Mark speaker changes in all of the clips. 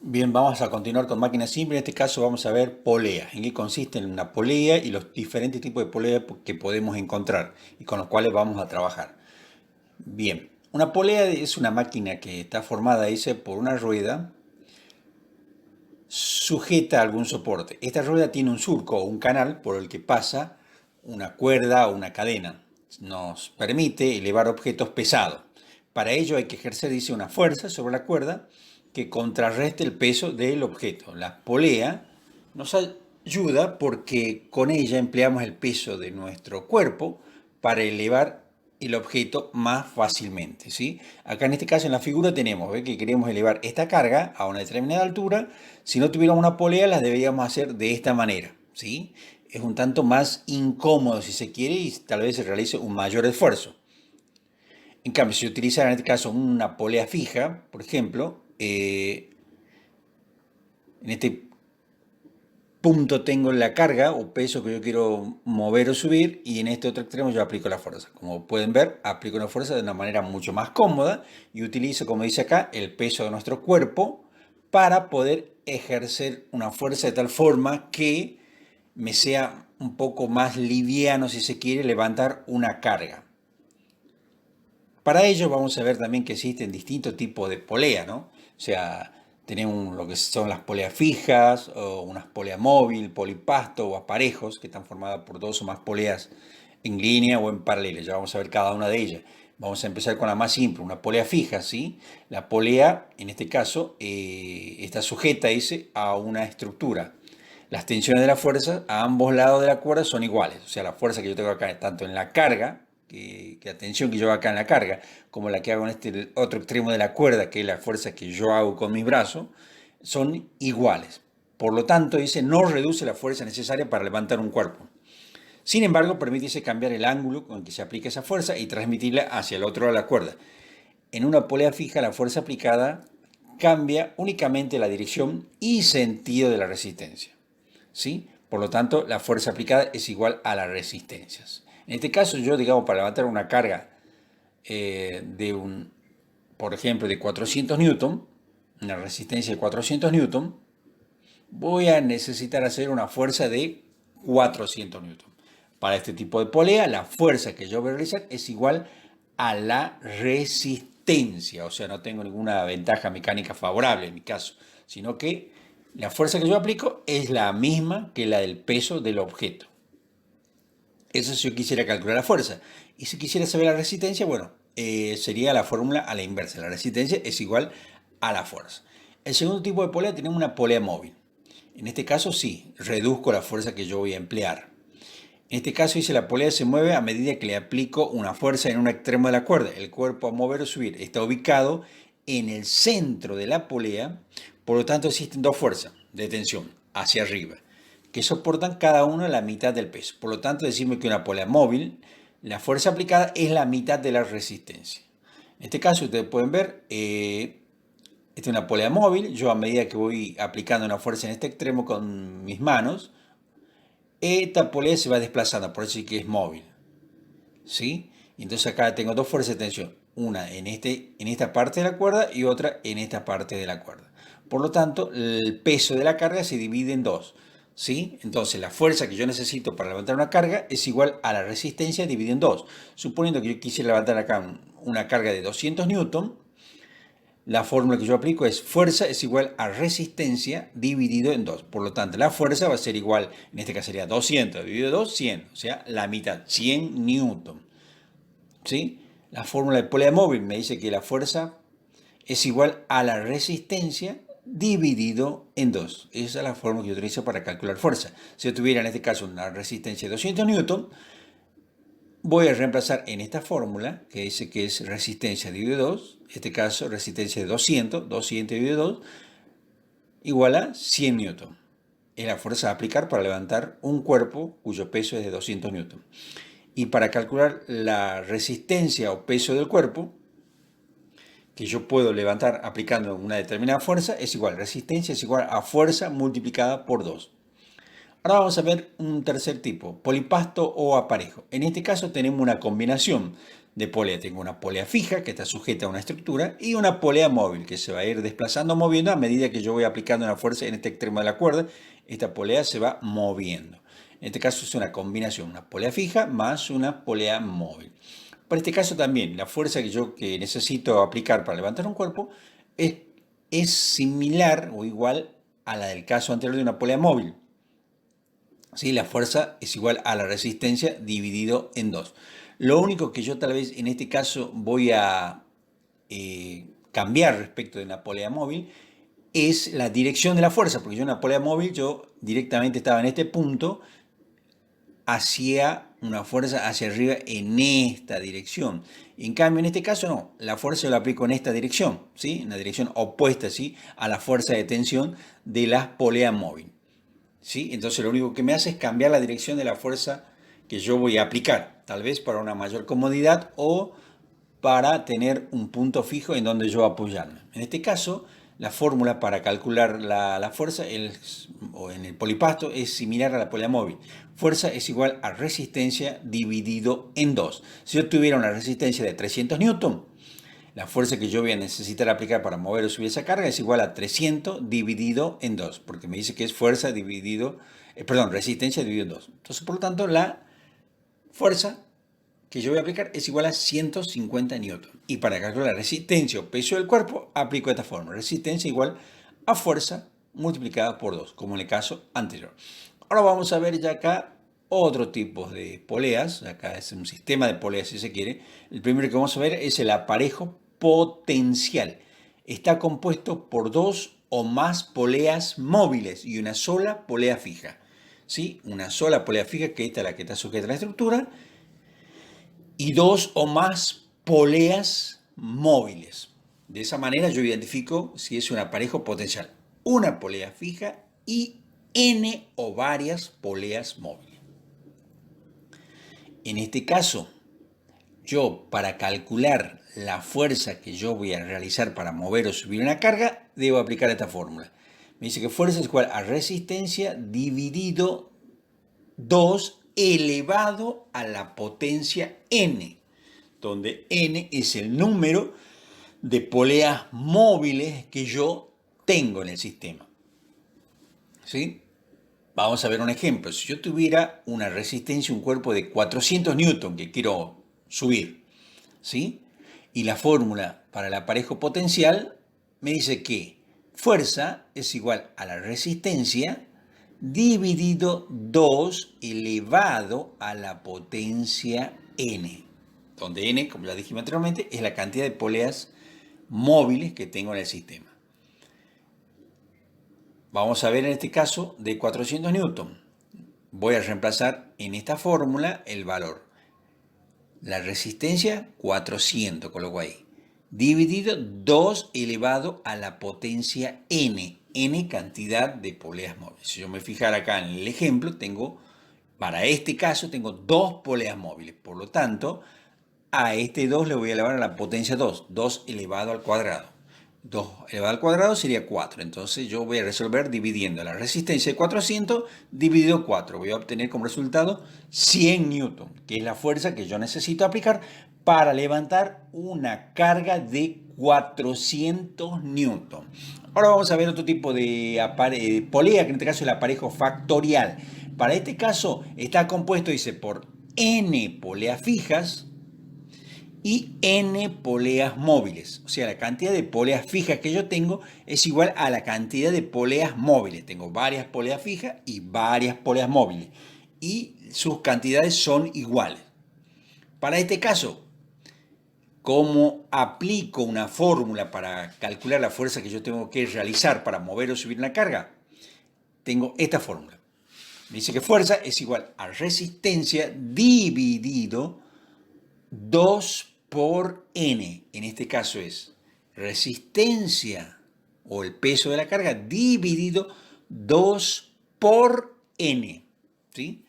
Speaker 1: Bien, vamos a continuar con máquinas simples. En este caso vamos a ver polea. ¿En qué consiste una polea y los diferentes tipos de polea que podemos encontrar y con los cuales vamos a trabajar? Bien, una polea es una máquina que está formada, dice, por una rueda sujeta a algún soporte. Esta rueda tiene un surco o un canal por el que pasa una cuerda o una cadena. Nos permite elevar objetos pesados. Para ello hay que ejercer, dice, una fuerza sobre la cuerda que contrarreste el peso del objeto. La polea nos ayuda porque con ella empleamos el peso de nuestro cuerpo para elevar el objeto más fácilmente, ¿sí? Acá en este caso en la figura tenemos, ¿ve? Que queremos elevar esta carga a una determinada altura. Si no tuviéramos una polea las deberíamos hacer de esta manera, ¿sí? Es un tanto más incómodo si se quiere y tal vez se realice un mayor esfuerzo. En cambio, si utilizara en este caso una polea fija, por ejemplo, en este punto tengo la carga o peso que yo quiero mover o subir y en este otro extremo yo aplico la fuerza. Como pueden ver, aplico la fuerza de una manera mucho más cómoda y utilizo, como dice acá, el peso de nuestro cuerpo para poder ejercer una fuerza de tal forma que me sea un poco más liviano, si se quiere, levantar una carga. Para ello vamos a ver también que existen distintos tipos de polea, ¿no? O sea, tenemos lo que son las poleas fijas, o unas poleas móvil, polipasto o aparejos, que están formadas por dos o más poleas en línea o en paralela. Ya vamos a ver cada una de ellas. Vamos a empezar con la más simple, una polea fija, ¿sí? La polea, en este caso, está sujeta, dice, a una estructura. Las tensiones de la fuerza a ambos lados de la cuerda son iguales. O sea, la fuerza que yo tengo acá, tanto en la carga, que la tensión que yo hago acá en la carga, como la que hago en este otro extremo de la cuerda, que es la fuerza que yo hago con mis brazos, son iguales. Por lo tanto, dice, no reduce la fuerza necesaria para levantar un cuerpo. Sin embargo, permite cambiar el ángulo con que se aplica esa fuerza y transmitirla hacia el otro lado de la cuerda. En una polea fija, la fuerza aplicada cambia únicamente la dirección y sentido de la resistencia, ¿sí? Por lo tanto, la fuerza aplicada es igual a las resistencias. En este caso, yo, digamos, para levantar una carga por ejemplo, de 400 newton, una resistencia de 400 newton, voy a necesitar hacer una fuerza de 400 newton. Para este tipo de polea, la fuerza que yo voy a realizar es igual a la resistencia. O sea, no tengo ninguna ventaja mecánica favorable en mi caso, sino que la fuerza que yo aplico es la misma que la del peso del objeto. Eso si yo quisiera calcular la fuerza. Y si quisiera saber la resistencia, bueno, sería la fórmula a la inversa. La resistencia es igual a la fuerza. El segundo tipo de polea tenemos una polea móvil. En este caso sí, reduzco la fuerza que yo voy a emplear. En este caso dice la polea se mueve a medida que le aplico una fuerza en un extremo de la cuerda. El cuerpo a mover o subir está ubicado en el centro de la polea, por lo tanto existen dos fuerzas de tensión hacia arriba que soportan cada uno la mitad del peso. Por lo tanto decimos que una polea móvil, la fuerza aplicada es la mitad de la resistencia. En este caso ustedes pueden ver, esta es una polea móvil. Yo a medida que voy aplicando una fuerza en este extremo con mis manos, esta polea se va desplazando, por eso es que es móvil, ¿sí? Entonces acá tengo dos fuerzas de tensión, una en esta parte de la cuerda y otra en esta parte de la cuerda. Por lo tanto, el peso de la carga se divide en dos, ¿sí? Entonces la fuerza que yo necesito para levantar una carga es igual a la resistencia dividido en dos. Suponiendo que yo quisiera levantar acá una carga de 200 newton, la fórmula que yo aplico es fuerza es igual a resistencia dividido en 2. Por lo tanto, la fuerza va a ser igual, en este caso sería 200 dividido 2, 100. O sea, la mitad, 100 newton. ¿Sí? La fórmula de polea móvil me dice que la fuerza es igual a la resistencia dividido en 2. Esa es la fórmula que yo utilizo para calcular fuerza. Si yo tuviera en este caso una resistencia de 200 newton, voy a reemplazar en esta fórmula, que dice que es resistencia dividido 2, en este caso resistencia de 200, 200 dividido 2, igual a 100 newton. Es la fuerza a aplicar para levantar un cuerpo cuyo peso es de 200 newton. Y para calcular la resistencia o peso del cuerpo, que yo puedo levantar aplicando una determinada fuerza, es igual, resistencia es igual a fuerza multiplicada por 2. Ahora vamos a ver un tercer tipo, polipasto o aparejo. En este caso tenemos una combinación de polea. Tengo una polea fija que está sujeta a una estructura y una polea móvil que se va a ir desplazando, moviendo a medida que yo voy aplicando una fuerza en este extremo de la cuerda. Esta polea se va moviendo. En este caso es una combinación, una polea fija más una polea móvil. Para este caso también, la fuerza que necesito aplicar para levantar un cuerpo es similar o igual a la del caso anterior de una polea móvil. ¿Sí? La fuerza es igual a la resistencia dividido en 2. Lo único que yo tal vez en este caso voy a cambiar respecto de una polea móvil es la dirección de la fuerza, porque yo en una polea móvil yo directamente estaba en este punto, hacía una fuerza hacia arriba en esta dirección. En cambio, en este caso no, la fuerza la aplico en esta dirección, ¿sí? En la dirección opuesta, ¿sí? A la fuerza de tensión de la polea móvil, ¿sí? Entonces lo único que me hace es cambiar la dirección de la fuerza que yo voy a aplicar, tal vez para una mayor comodidad o para tener un punto fijo en donde yo apoyarme. En este caso, la fórmula para calcular la fuerza o en el polipasto es similar a la polea móvil. Fuerza es igual a resistencia dividido en 2. Si yo tuviera una resistencia de 300 newton, la fuerza que yo voy a necesitar aplicar para mover o subir esa carga es igual a 300 dividido en 2, porque me dice que es fuerza dividido, resistencia dividido en 2. Entonces, por lo tanto, la fuerza que yo voy a aplicar es igual a 150 newton. Y para calcular la resistencia o peso del cuerpo, aplico esta fórmula. Resistencia igual a fuerza multiplicada por 2, como en el caso anterior. Ahora vamos a ver ya acá otro tipo de poleas. Acá es un sistema de poleas, si se quiere. El primero que vamos a ver es el aparejo potencial. Está compuesto por 2 o más poleas móviles y una sola polea fija. ¿Sí? Una sola polea fija, que esta es la que está sujeta a la estructura, y 2 o más poleas móviles. De esa manera yo identifico si es un aparejo potencial. Una polea fija y N o varias poleas móviles. En este caso, yo para calcular la fuerza que yo voy a realizar para mover o subir una carga, debo aplicar esta fórmula. Me dice que fuerza es igual a resistencia dividido 2 elevado a la potencia N, donde N es el número de poleas móviles que yo tengo en el sistema. ¿Sí? Vamos a ver un ejemplo. Si yo tuviera una resistencia, un cuerpo de 400 newton que quiero subir, ¿sí? Y la fórmula para el aparejo potencial me dice que fuerza es igual a la resistencia dividido 2 elevado a la potencia N, donde N, como ya dijimos anteriormente, es la cantidad de poleas móviles que tengo en el sistema. Vamos a ver en este caso de 400 newton. Voy a reemplazar en esta fórmula el valor. La resistencia 400, coloco ahí, dividido 2 elevado a la potencia N, N cantidad de poleas móviles. Si yo me fijara acá en el ejemplo, para este caso, tengo 2 poleas móviles. Por lo tanto, a este 2 le voy a elevar a la potencia 2, 2 elevado al cuadrado. 2 elevado al cuadrado sería 4. Entonces yo voy a resolver dividiendo la resistencia de 400 dividido 4. Voy a obtener como resultado 100 newton, que es la fuerza que yo necesito aplicar para levantar una carga de 400 newton. Ahora vamos a ver otro tipo de polea, que en este caso es el aparejo factorial. Para este caso está compuesto, dice, por N poleas fijas y N poleas móviles. O sea, la cantidad de poleas fijas que yo tengo es igual a la cantidad de poleas móviles. Tengo varias poleas fijas y varias poleas móviles. Y sus cantidades son iguales. Para este caso, ¿cómo aplico una fórmula para calcular la fuerza que yo tengo que realizar para mover o subir una carga? Tengo esta fórmula. Me dice que fuerza es igual a resistencia dividido 2 por N. En este caso es resistencia o el peso de la carga dividido 2 por N. ¿Sí?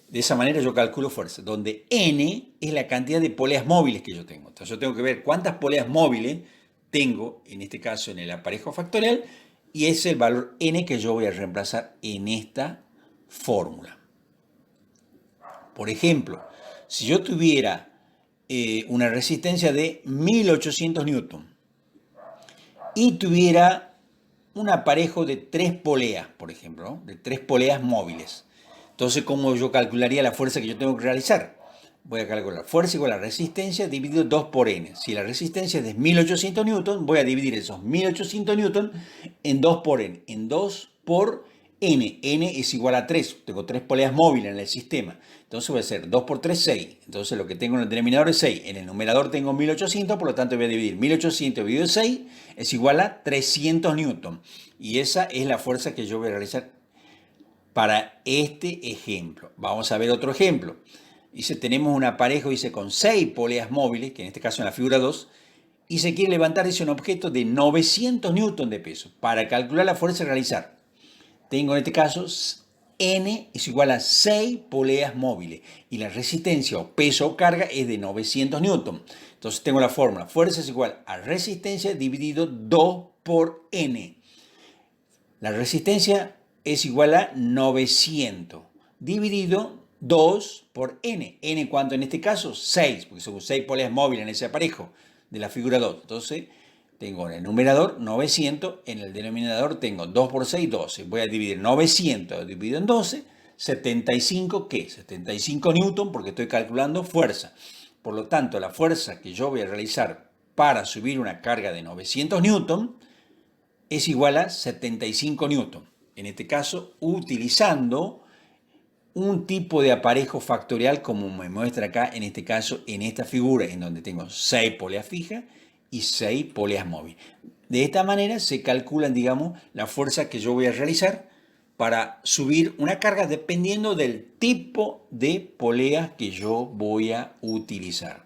Speaker 1: De esa manera yo calculo fuerza, donde N es la cantidad de poleas móviles que yo tengo. Entonces yo tengo que ver cuántas poleas móviles tengo, en este caso en el aparejo factorial, y es el valor N que yo voy a reemplazar en esta fórmula. Por ejemplo, si yo tuviera una resistencia de 1800 newton y tuviera un aparejo de 3 poleas, por ejemplo, ¿no? De 3 poleas móviles. Entonces, ¿cómo yo calcularía la fuerza que yo tengo que realizar? Voy a calcular fuerza igual a resistencia dividido 2 por n. Si la resistencia es de 1800 newton, voy a dividir esos 1800 newton en 2 por n. En 2 por n. N es igual a 3. Tengo 3 poleas móviles en el sistema. Entonces voy a hacer 2 por 3, 6. Entonces lo que tengo en el denominador es 6. En el numerador tengo 1800, por lo tanto voy a dividir 1800 dividido 6 es igual a 300 newton. Y esa es la fuerza que yo voy a realizar para este ejemplo. Vamos a ver otro ejemplo. Tenemos un aparejo con 6 poleas móviles, que en este caso en la figura 2, y se quiere levantar un objeto de 900 newton de peso. Para calcular la fuerza a realizar, tengo en este caso N es igual a 6 poleas móviles y la resistencia o peso o carga es de 900 newton. Entonces tengo la fórmula, fuerza es igual a resistencia dividido 2 por N. La resistencia es igual a 900 dividido 2 por N. N, ¿cuánto en este caso? 6, porque son 6 poleas móviles en ese aparejo de la figura 2. Entonces, tengo en el numerador 900, en el denominador tengo 2 por 6, 12. Voy a dividir 900 dividido en 12, 75, ¿qué? 75 newton, porque estoy calculando fuerza. Por lo tanto, la fuerza que yo voy a realizar para subir una carga de 900 newton es igual a 75 newton. En este caso, utilizando un tipo de aparejo factorial como me muestra acá, en este caso, en esta figura, en donde tengo 6 poleas fijas y 6 poleas móviles. De esta manera se calculan, digamos, la fuerza que yo voy a realizar para subir una carga dependiendo del tipo de poleas que yo voy a utilizar.